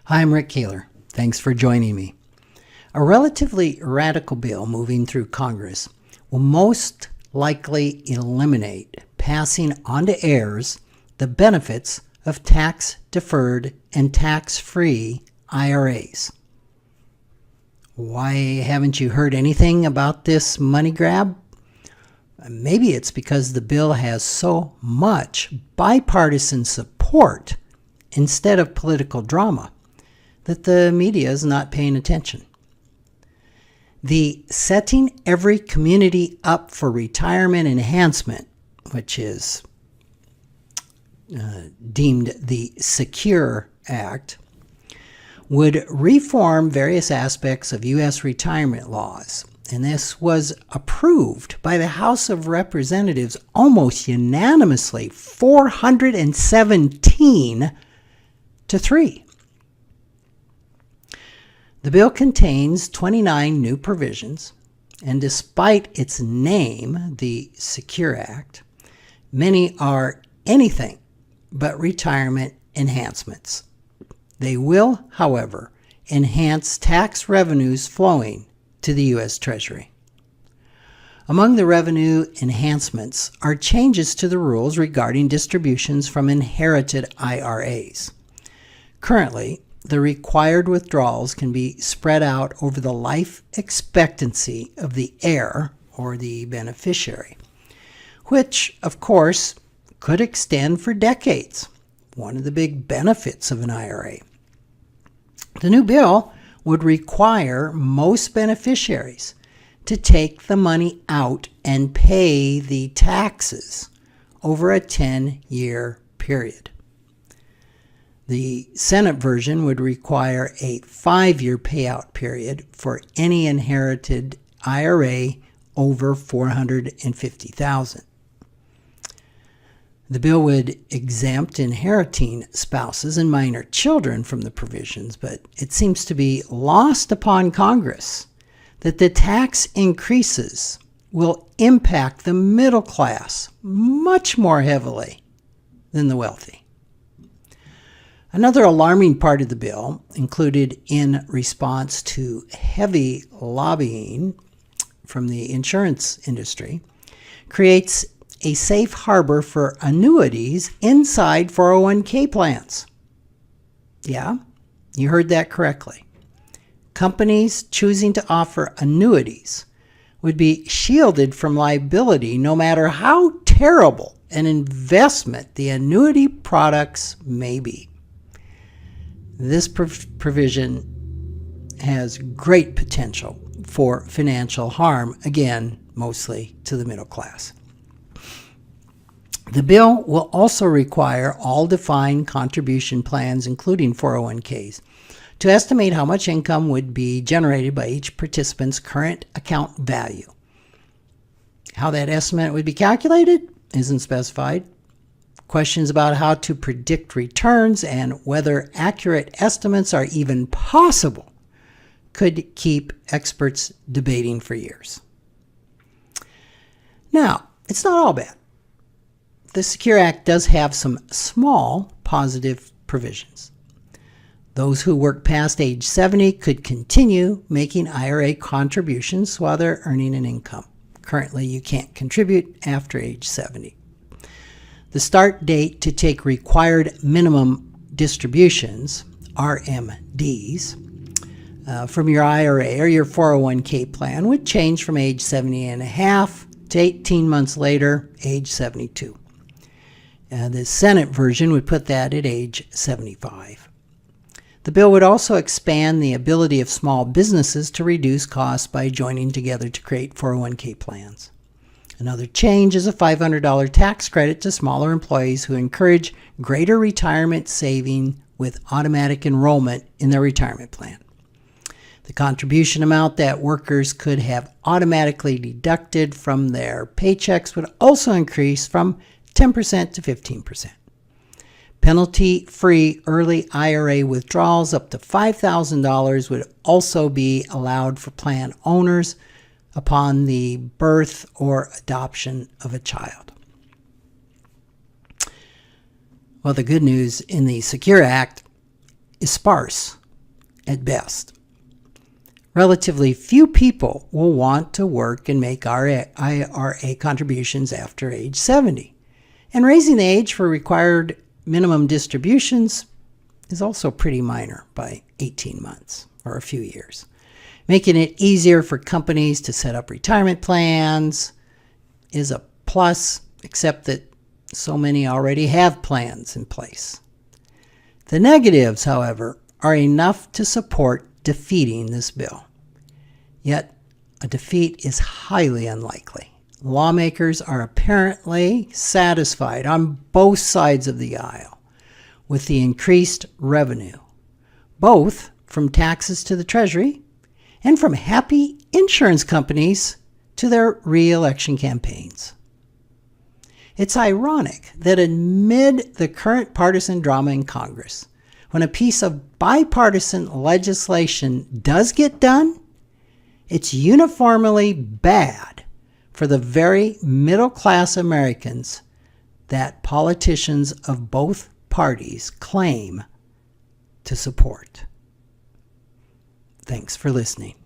Hi, I'm Rick Kaler. Thanks for joining me. A relatively radical bill moving through Congress will most likely eliminate passing on to heirs the benefits of tax-deferred and tax-free IRAs. Why haven't you heard anything about this money grab? Maybe it's because the bill has so much bipartisan support instead of political drama that the media is not paying attention. The Setting Every Community Up for Retirement Enhancement, which is deemed the SECURE Act, would reform various aspects of U.S. retirement laws. And this was approved by the House of Representatives almost unanimously, 417 to 3. The bill contains 29 new provisions, and despite its name, the SECURE Act, many are anything but retirement enhancements. They will, however, enhance tax revenues flowing to the U.S. Treasury. Among the revenue enhancements are changes to the rules regarding distributions from inherited IRAs. Currently, the required withdrawals can be spread out over the life expectancy of the heir or the beneficiary, which, of course, could extend for decades, one of the big benefits of an IRA. The new bill would require most beneficiaries to take the money out and pay the taxes over a 10-year period. The Senate version would require a 5-year payout period for any inherited IRA over $450,000. The bill would exempt inheriting spouses and minor children from the provisions, but it seems to be lost upon Congress that the tax increases will impact the middle class much more heavily than the wealthy. Another alarming part of the bill, included in response to heavy lobbying from the insurance industry, creates a safe harbor for annuities inside 401k plans. Yeah, you heard that correctly. Companies choosing to offer annuities would be shielded from liability no matter how terrible an investment the annuity products may be. This provision has great potential for financial harm, again, mostly to the middle class. The bill will also require all defined contribution plans, including 401ks, to estimate how much income would be generated by each participant's current account value. How that estimate would be calculated isn't specified. Questions about how to predict returns and whether accurate estimates are even possible could keep experts debating for years. Now, it's not all bad. The SECURE Act does have some small positive provisions. Those who work past age 70 could continue making IRA contributions while they're earning an income. Currently, you can't contribute after age 70. The start date to take required minimum distributions, RMDs, from your IRA or your 401k plan would change from age 70 and a half to 18 months later, age 72. The Senate version would put that at age 75. The bill would also expand the ability of small businesses to reduce costs by joining together to create 401k plans. Another change is a $500 tax credit to smaller employees who encourage greater retirement saving with automatic enrollment in their retirement plan. The contribution amount that workers could have automatically deducted from their paychecks would also increase from 10% to 15%. Penalty-free early IRA withdrawals up to $5,000 would also be allowed for plan owners upon the birth or adoption of a child. Well, the good news in the SECURE Act is sparse at best. Relatively few people will want to work and make IRA contributions after age 70. And raising the age for required minimum distributions is also pretty minor by 18 months or a few years. Making it easier for companies to set up retirement plans is a plus, except that so many already have plans in place. The negatives, however, are enough to support defeating this bill. Yet, a defeat is highly unlikely. Lawmakers are apparently satisfied on both sides of the aisle with the increased revenue, both from taxes to the Treasury and from happy insurance companies to their re-election campaigns. It's ironic that amid the current partisan drama in Congress, when a piece of bipartisan legislation does get done, it's uniformly bad for the very middle-class Americans that politicians of both parties claim to support. Thanks for listening.